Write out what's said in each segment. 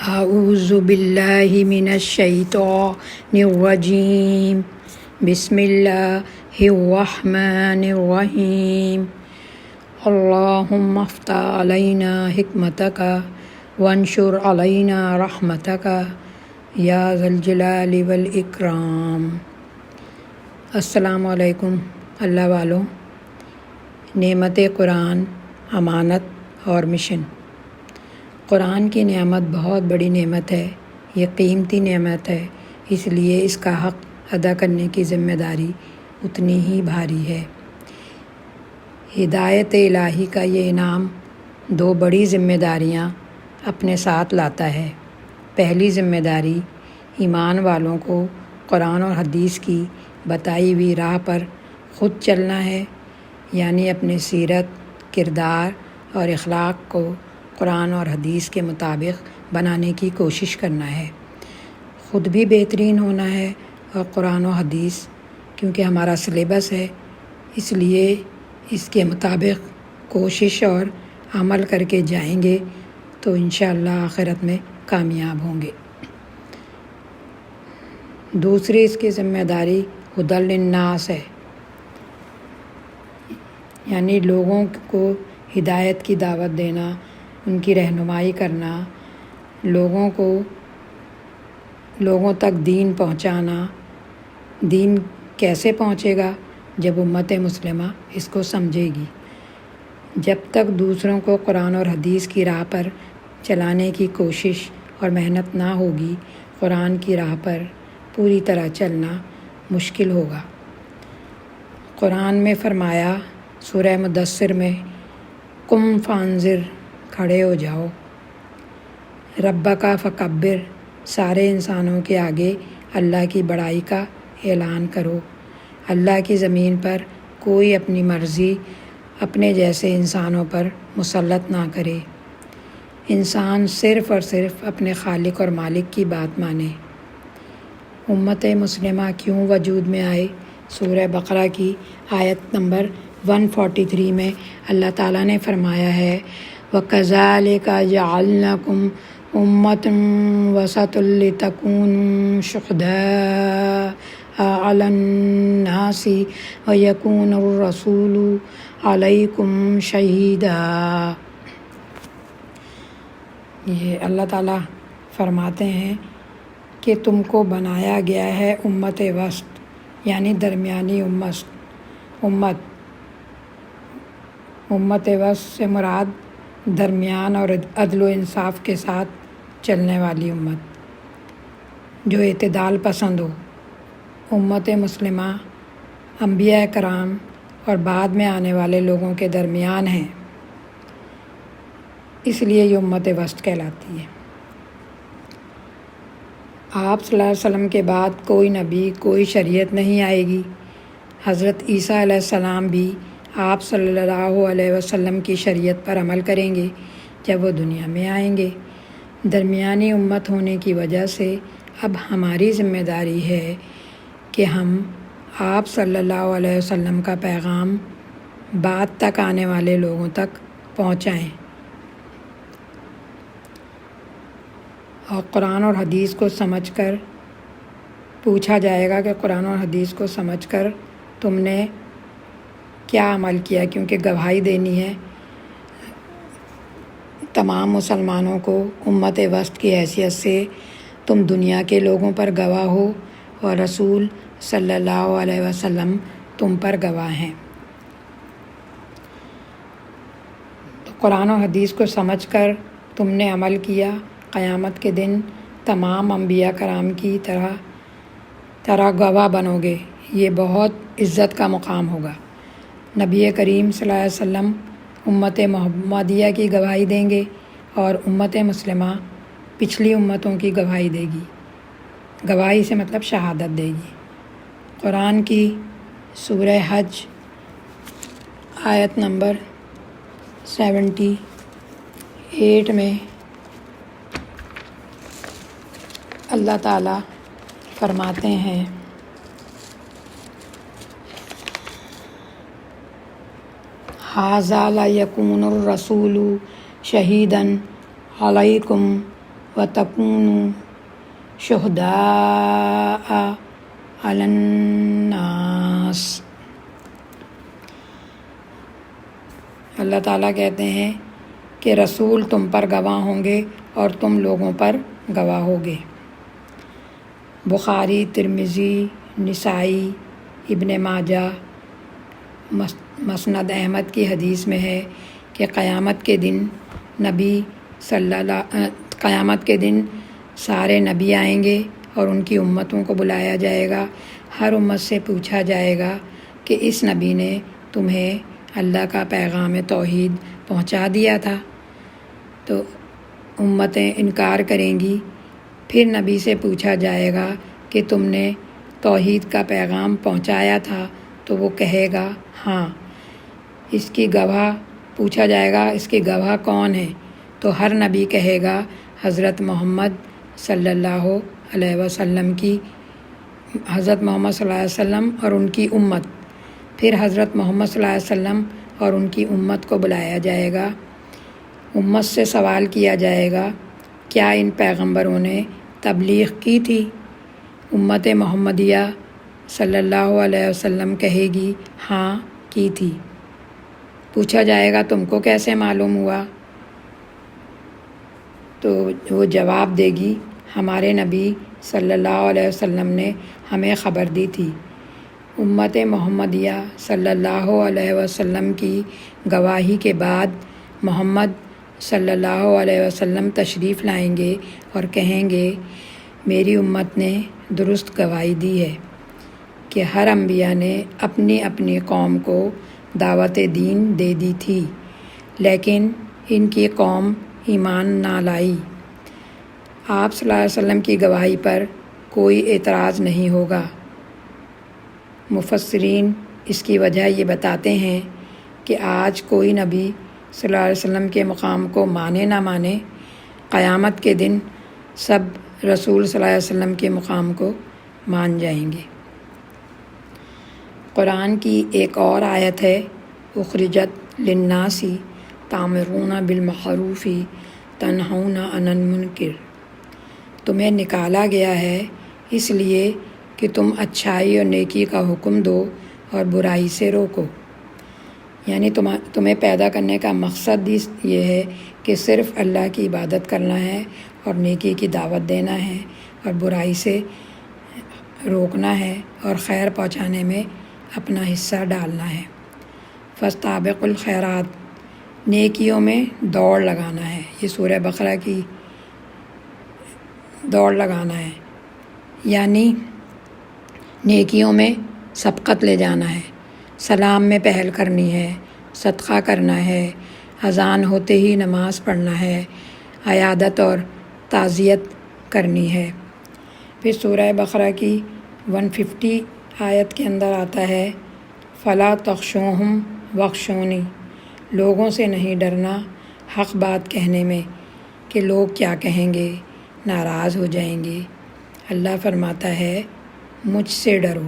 اعوذ باللہ من الشیطان الرجیم بسم اللہ الرحمن الرحیم اللہم افتح علینا حکمتک وانشر علینا رحمتک یا ذا الجلال والاکرام۔ السلام علیکم اللہ والوں۔ نعمت قرآن، امانت اور مشن۔ قرآن کی نعمت بہت بڑی نعمت ہے، یہ قیمتی نعمت ہے، اس لیے اس کا حق ادا کرنے کی ذمہ داری اتنی ہی بھاری ہے۔ ہدایت الہی کا یہ انعام دو بڑی ذمہ داریاں اپنے ساتھ لاتا ہے۔ پہلی ذمہ داری ایمان والوں کو قرآن اور حدیث کی بتائی ہوئی راہ پر خود چلنا ہے، یعنی اپنے سیرت، کردار اور اخلاق کو قرآن اور حدیث کے مطابق بنانے کی کوشش کرنا ہے۔ خود بھی بہترین ہونا ہے اور قرآن و حدیث کیونکہ ہمارا سلیبس ہے، اس لیے اس کے مطابق کوشش اور عمل کر کے جائیں گے تو انشاءاللہ آخرت میں کامیاب ہوں گے۔ دوسری اس کی ذمہ داری ہدی للناس ہے، یعنی لوگوں کو ہدایت کی دعوت دینا، ان کی رہنمائی کرنا، لوگوں تک دین پہنچانا۔ دین کیسے پہنچے گا؟ جب امت مسلمہ اس کو سمجھے گی۔ جب تک دوسروں کو قرآن اور حدیث کی راہ پر چلانے کی کوشش اور محنت نہ ہوگی، قرآن کی راہ پر پوری طرح چلنا مشکل ہوگا۔ قرآن میں فرمایا سورہ مدثر میں، قم فانذر، کھڑے ہو جاؤ، ربک فکبر، سارے انسانوں کے آگے اللہ کی بڑائی کا اعلان کرو۔ اللہ کی زمین پر کوئی اپنی مرضی اپنے جیسے انسانوں پر مسلط نہ کرے۔ انسان صرف اور صرف اپنے خالق اور مالک کی بات مانے۔ امت مسلمہ کیوں وجود میں آئے؟ سورہ بقرہ کی آیت نمبر 143 میں اللہ تعالیٰ نے فرمایا ہے، وَكَذَلِكَ جَعَلْنَاكُمْ أُمَّةً وَسَطًا لِتَكُونُوا شُهَدَاءَ عَلَى النَّاسِ وَيَكُونَ الرَّسُولُ عَلَيْكُمْ شَهِيدًا۔ یہ اللہ تعالیٰ فرماتے ہیں کہ تم کو بنایا گیا ہے امت وسط، یعنی درمیانی امت وسط سے مراد درمیان اور عدل و انصاف کے ساتھ چلنے والی امت جو اعتدال پسند ہو۔ امت مسلمہ انبیاء کرام اور بعد میں آنے والے لوگوں کے درمیان ہیں، اس لیے یہ امت وسط کہلاتی ہے۔ آپ صلی اللہ علیہ وسلم کے بعد کوئی نبی، کوئی شریعت نہیں آئے گی۔ حضرت عیسیٰ علیہ السلام بھی آپ صلی اللہ علیہ وسلم کی شریعت پر عمل کریں گے جب وہ دنیا میں آئیں گے۔ درمیانی امت ہونے کی وجہ سے اب ہماری ذمہ داری ہے کہ ہم آپ صلی اللہ علیہ وسلم کا پیغام بعد تک آنے والے لوگوں تک پہنچائیں اور قرآن اور حدیث کو سمجھ کر پوچھا جائے گا کہ قرآن اور حدیث کو سمجھ کر تم نے کیا عمل کیا، کیونکہ گواہی دینی ہے تمام مسلمانوں کو امت وسط کی حیثیت سے۔ تم دنیا کے لوگوں پر گواہ ہو اور رسول صلی اللہ علیہ وسلم تم پر گواہ ہیں۔ تو قرآن و حدیث کو سمجھ کر تم نے عمل کیا، قیامت کے دن تمام انبیاء کرام کی طرح گواہ بنو گے۔ یہ بہت عزت کا مقام ہوگا۔ نبی کریم صلی اللہ علیہ وسلم امت محمدیہ کی گواہی دیں گے اور امت مسلمہ پچھلی امتوں کی گواہی دے گی۔ گواہی سے مطلب شہادت دے گی۔ قرآن کی سورہ حج آیت نمبر 78 میں اللہ تعالیٰ فرماتے ہیں، ھذا لیکون الرسول شہیدا علیکم وَتَكُونُوا شُهَدَاءَ عَلَى النَّاسِ۔ اللہ تعالیٰ کہتے ہیں کہ رسول تم پر گواہ ہوں گے اور تم لوگوں پر گواہ ہوگے۔ بخاری، ترمذی، نسائی، ابن ماجہ، مسند احمد کی حدیث میں ہے کہ قیامت کے دن سارے نبی آئیں گے اور ان کی امتوں کو بلایا جائے گا۔ ہر امت سے پوچھا جائے گا کہ اس نبی نے تمہیں اللہ کا پیغام توحید پہنچا دیا تھا؟ تو امتیں انکار کریں گی۔ پھر نبی سے پوچھا جائے گا کہ تم نے توحید کا پیغام پہنچایا تھا؟ تو وہ کہے گا ہاں۔ پوچھا جائے گا اس کی گواہ کون ہے؟ تو ہر نبی کہے گا حضرت محمد صلی اللہ علیہ وسلم اور ان کی امت۔ پھر حضرت محمد صلی اللہ علیہ وسلم اور ان کی امت کو بلایا جائے گا۔ امت سے سوال کیا جائے گا کیا ان پیغمبروں نے تبلیغ کی تھی؟ امت محمدیہ صلی اللہ علیہ وسلم کہے گی ہاں کی تھی۔ پوچھا جائے گا تم کو کیسے معلوم ہوا؟ تو وہ جواب دے گی ہمارے نبی صلی اللہ علیہ وسلم نے ہمیں خبر دی تھی۔ امت محمدیہ صلی اللہ علیہ وسلم کی گواہی کے بعد محمد صلی اللہ علیہ وسلم تشریف لائیں گے اور کہیں گے میری امت نے درست گواہی دی ہے کہ ہر انبیاء نے اپنی اپنی قوم کو دعوت دین دے دی تھی، لیکن ان کی قوم ایمان نہ لائی۔ آپ صلی اللہ علیہ وسلم کی گواہی پر کوئی اعتراض نہیں ہوگا۔ مفسرین اس کی وجہ یہ بتاتے ہیں کہ آج کوئی نبی صلی اللہ علیہ وسلم کے مقام کو مانے نہ مانے، قیامت کے دن سب رسول صلی اللہ علیہ وسلم کے مقام کو مان جائیں گے۔ قرآن کی ایک اور آیت ہے اخرجت للناس تأمرون بالمعروف تنہون عن المنکر۔ تمہیں نکالا گیا ہے اس لیے کہ تم اچھائی اور نیکی کا حکم دو اور برائی سے روکو۔ یعنی تمہیں پیدا کرنے کا مقصد یہ ہے کہ صرف اللہ کی عبادت کرنا ہے اور نیکی کی دعوت دینا ہے اور برائی سے روکنا ہے اور خیر پہنچانے میں اپنا حصہ ڈالنا ہے۔ فاستبقوا الخیرات، نیکیوں میں دوڑ لگانا ہے۔ یہ سورہ بقرہ کی دوڑ لگانا ہے، یعنی نیکیوں میں سبقت لے جانا ہے، سلام میں پہل کرنی ہے، صدقہ کرنا ہے، اذان ہوتے ہی نماز پڑھنا ہے، عیادت اور تعزیت کرنی ہے۔ پھر سورہ بقرہ کی 150 آیت کے اندر آتا ہے فَلَا تَخْشَوْهُمْ وَاخْشَوْنِی، لوگوں سے نہیں ڈرنا حق بات کہنے میں کہ لوگ کیا کہیں گے، ناراض ہو جائیں گے۔ اللہ فرماتا ہے مجھ سے ڈرو۔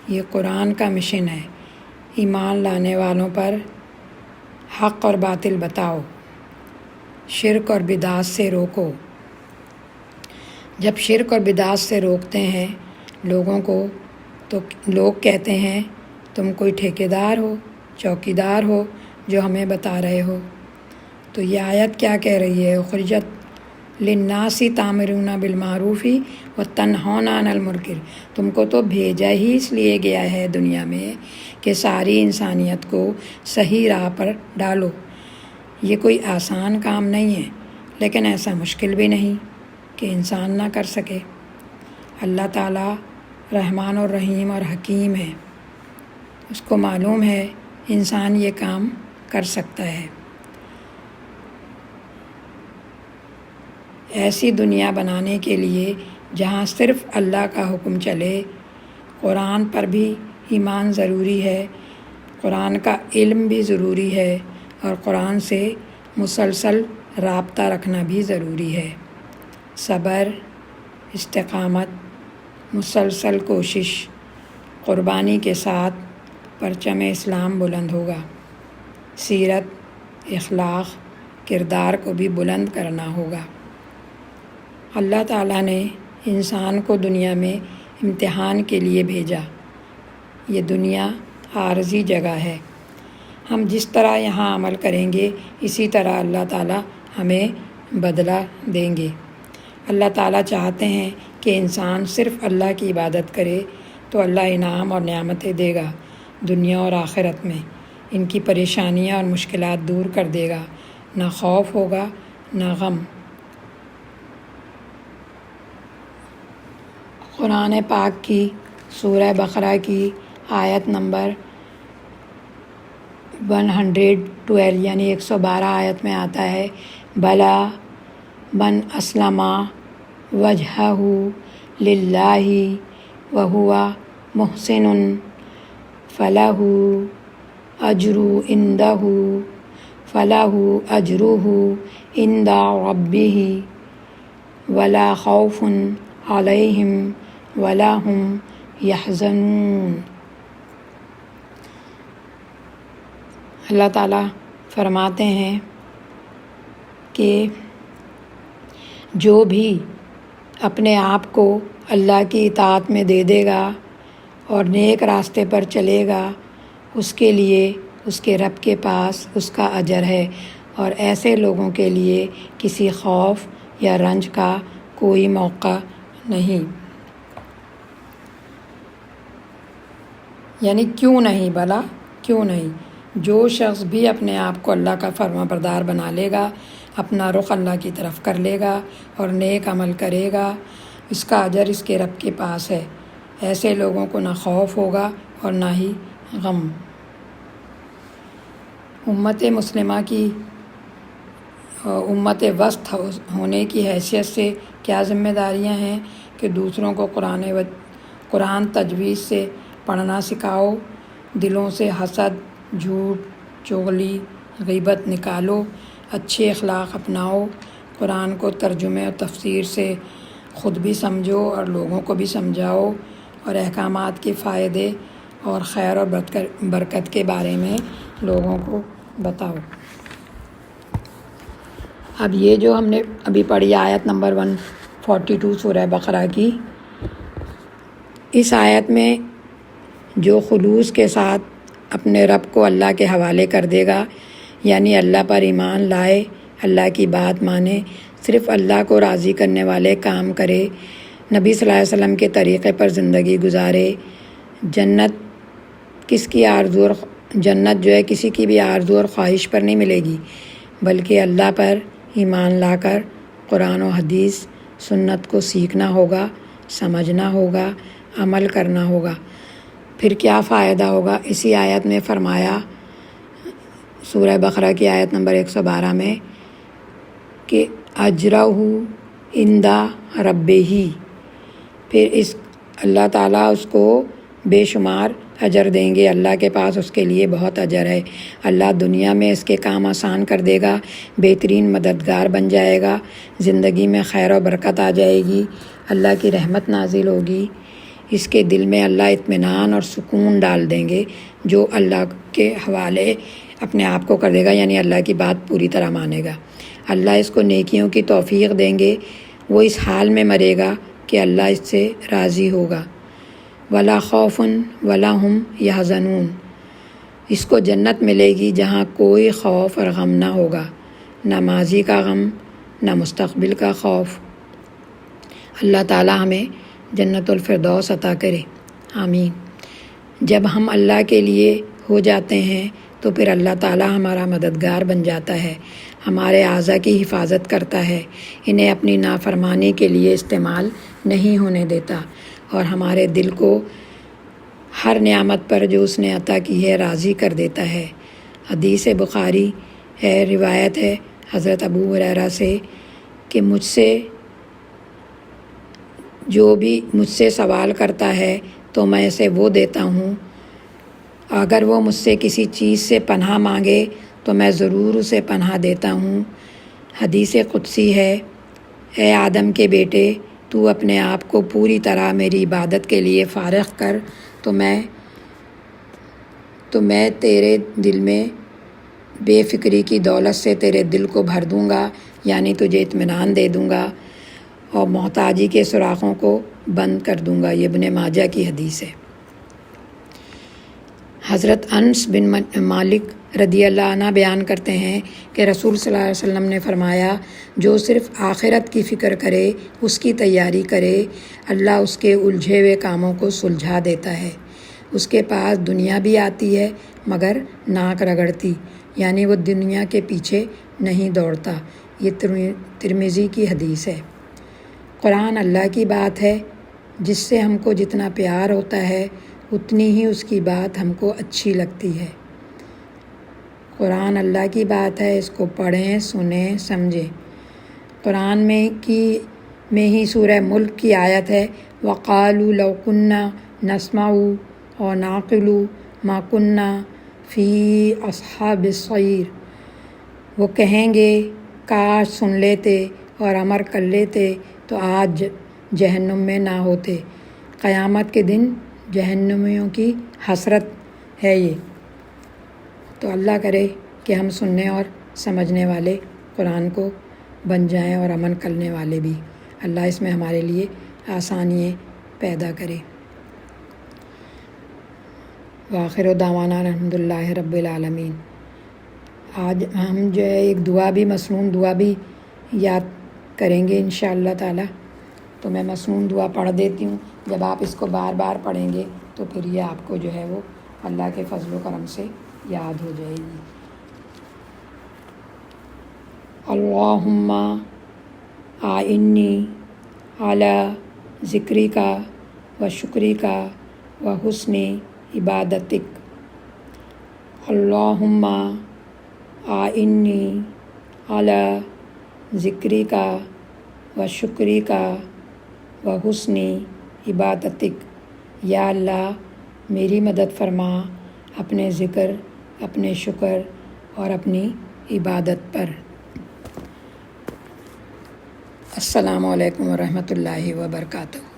یہ قرآن کا مشن ہے، ایمان لانے والوں پر حق اور باطل بتاؤ، شرک اور بدعت سے روکو۔ جب شرک اور بدعت سے روکتے ہیں لوگوں کو تو لوگ کہتے ہیں تم کوئی ٹھیکیدار ہو، چوکیدار ہو جو ہمیں بتا رہے ہو۔ تو یہ آیت کیا کہہ رہی ہے؟ اخرجت للناس تأمرون بالمعروف وتنہون عن المنکر۔ تم کو تو بھیجا ہی اس لیے گیا ہے دنیا میں کہ ساری انسانیت کو صحیح راہ پر ڈالو۔ یہ کوئی آسان کام نہیں ہے، لیکن ایسا مشکل بھی نہیں کہ انسان نہ کر سکے۔ اللہ تعالیٰ رحمان اور رحیم اور حکیم ہے، اس کو معلوم ہے انسان یہ کام کر سکتا ہے۔ ایسی دنیا بنانے کے لیے جہاں صرف اللہ کا حکم چلے، قرآن پر بھی ایمان ضروری ہے، قرآن کا علم بھی ضروری ہے، اور قرآن سے مسلسل رابطہ رکھنا بھی ضروری ہے۔ صبر، استقامت، مسلسل کوشش، قربانی کے ساتھ پرچم اسلام بلند ہوگا۔ سیرت، اخلاق، کردار کو بھی بلند کرنا ہوگا۔ اللہ تعالیٰ نے انسان کو دنیا میں امتحان کے لیے بھیجا۔ یہ دنیا عارضی جگہ ہے۔ ہم جس طرح یہاں عمل کریں گے اسی طرح اللہ تعالیٰ ہمیں بدلہ دیں گے۔ اللہ تعالیٰ چاہتے ہیں کہ انسان صرف اللہ کی عبادت کرے تو اللہ انعام اور نعمتیں دے گا دنیا اور آخرت میں۔ ان کی پریشانیاں اور مشکلات دور کر دے گا، نہ خوف ہوگا نہ غم۔ قرآن پاک کی سورہ بقرہ کی آیت نمبر 112 یعنی 112 آیت میں آتا ہے، بلا من اسلم وجہہ للہ وہو محسن فلہ اجرہ عند ربہ ولا خوف علیہم ولا ہم یحزنون۔ اللہ تعالیٰ فرماتے ہیں کہ جو بھی اپنے آپ کو اللہ کی اطاعت میں دے دے گا اور نیک راستے پر چلے گا اس کے لیے اس کے رب کے پاس اس کا اجر ہے، اور ایسے لوگوں کے لیے کسی خوف یا رنج کا کوئی موقع نہیں۔ یعنی کیوں نہیں، بھلا کیوں نہیں؟ جو شخص بھی اپنے آپ کو اللہ کا فرما بردار بنا لے گا، اپنا رخ اللہ کی طرف کر لے گا اور نیک عمل کرے گا، اس کا اجر اس کے رب کے پاس ہے۔ ایسے لوگوں کو نہ خوف ہوگا اور نہ ہی غم۔ امت مسلمہ کی امت وسط ہونے کی حیثیت سے کیا ذمہ داریاں ہیں کہ دوسروں کو قرآن تجوید سے پڑھنا سکھاؤ، دلوں سے حسد، جھوٹ، چغلی، غیبت نکالو، اچھے اخلاق اپناؤ، قرآن کو ترجمے اور تفسیر سے خود بھی سمجھو اور لوگوں کو بھی سمجھاؤ، اور احکامات کے فائدے اور خیر اور برکت کے بارے میں لوگوں کو بتاؤ۔ اب یہ جو ہم نے ابھی پڑھی آیت نمبر 142 سورہ بقرہ کی، اس آیت میں جو خلوص کے ساتھ اپنے رب کو اللہ کے حوالے کر دے گا، یعنی اللہ پر ایمان لائے، اللہ کی بات مانے، صرف اللہ کو راضی کرنے والے کام کرے، نبی صلی اللہ علیہ وسلم کے طریقے پر زندگی گزارے، جنت جو ہے کسی کی بھی آرزو اور خواہش پر نہیں ملے گی، بلکہ اللہ پر ایمان لا کر قرآن و حدیث سنت کو سیکھنا ہوگا، سمجھنا ہوگا، عمل کرنا ہوگا۔ پھر کیا فائدہ ہوگا؟ اسی آیت میں فرمایا، سورہ بقرہ کی آیت نمبر 112 میں، کہ اجرہ عند ربہ، پھر اس اللہ تعالیٰ اس کو بے شمار اجر دیں گے، اللہ کے پاس اس کے لیے بہت اجر ہے۔ اللہ دنیا میں اس کے کام آسان کر دے گا، بہترین مددگار بن جائے گا، زندگی میں خیر و برکت آ جائے گی، اللہ کی رحمت نازل ہوگی، اس کے دل میں اللہ اطمینان اور سکون ڈال دیں گے جو اللہ کے حوالے اپنے آپ کو کر دے گا، یعنی اللہ کی بات پوری طرح مانے گا۔ اللہ اس کو نیکیوں کی توفیق دیں گے، وہ اس حال میں مرے گا کہ اللہ اس سے راضی ہوگا۔ ولا خوف ولا ہم یحزنون، اس کو جنت ملے گی جہاں کوئی خوف اور غم نہ ہوگا، نہ ماضی کا غم نہ مستقبل کا خوف۔ اللہ تعالیٰ ہمیں جنت الفردوس عطا کرے، آمین۔ جب ہم اللہ کے لیے ہو جاتے ہیں تو پھر اللہ تعالیٰ ہمارا مددگار بن جاتا ہے، ہمارے اعضاء کی حفاظت کرتا ہے، انہیں اپنی نافرمانی کے لیے استعمال نہیں ہونے دیتا، اور ہمارے دل کو ہر نعمت پر جو اس نے عطا کی ہے راضی کر دیتا ہے۔ حدیث بخاری ہے، روایت ہے حضرت ابو ہریرہ سے کہ جو بھی مجھ سے سوال کرتا ہے تو میں اسے وہ دیتا ہوں، اگر وہ مجھ سے کسی چیز سے پناہ مانگے تو میں ضرور اسے پناہ دیتا ہوں۔ حدیث قدسی ہے، اے آدم کے بیٹے، تو اپنے آپ کو پوری طرح میری عبادت کے لیے فارغ کر تو میں تیرے دل میں بے فکری کی دولت سے تیرے دل کو بھر دوں گا، یعنی تجھے اطمینان دے دوں گا، اور محتاجی کے سوراخوں کو بند کر دوں گا۔ یہ ابن ماجہ کی حدیث ہے۔ حضرت انس بن مالک رضی اللہ عنہ بیان کرتے ہیں کہ رسول صلی اللہ علیہ وسلم نے فرمایا، جو صرف آخرت کی فکر کرے، اس کی تیاری کرے، اللہ اس کے الجھے ہوئے کاموں کو سلجھا دیتا ہے۔ اس کے پاس دنیا بھی آتی ہے مگر ناک رگڑتی، یعنی وہ دنیا کے پیچھے نہیں دوڑتا۔ یہ ترمذی کی حدیث ہے۔ قرآن اللہ کی بات ہے، جس سے ہم کو جتنا پیار ہوتا ہے اتنی ہی اس کی بات ہم کو اچھی لگتی ہے۔ قرآن اللہ کی بات ہے، اس کو پڑھیں، سنیں، سمجھیں۔ قرآن میں ہی سورہ ملک کی آیت ہے، وَقَالُوا لَوْ كُنَّا نَسْمَعُ أَوْ نَعْقِلُ مَا كُنَّا فِي أَصْحَابِ السَّعِيرِ۔ وہ کہیں گے کاش سن لیتے اور عمل کر لیتے تو آج جہنم میں نہ ہوتے۔ قیامت کے دن جہنمیوں کی حسرت ہے یہ۔ تو اللہ کرے کہ ہم سننے اور سمجھنے والے قرآن کو بن جائیں اور عمل کرنے والے بھی۔ اللہ اس میں ہمارے لیے آسانیاں پیدا کرے۔ وآخر دعوانا الحمدللہ رب العالمین۔ آج ہم جو ہے ایک دعا بھی، مسنون دعا بھی یاد کریں گے انشاءاللہ تعالی۔ تو میں مسنون دعا پڑھ دیتی ہوں، جب آپ اس کو بار بار پڑھیں گے تو پھر یہ آپ کو جو ہے وہ اللہ کے فضل و کرم سے یاد ہو جائے گی۔ اللہم اعنی علی ذکرک و شکرک و حسن عبادتک۔ اللہم اعنی علی ذکرک و شکرک و حسن عبادتک۔ یا اللہ میری مدد فرما اپنے ذکر، اپنے شکر اور اپنی عبادت پر۔ السلام علیکم ورحمۃ اللہ وبرکاتہ۔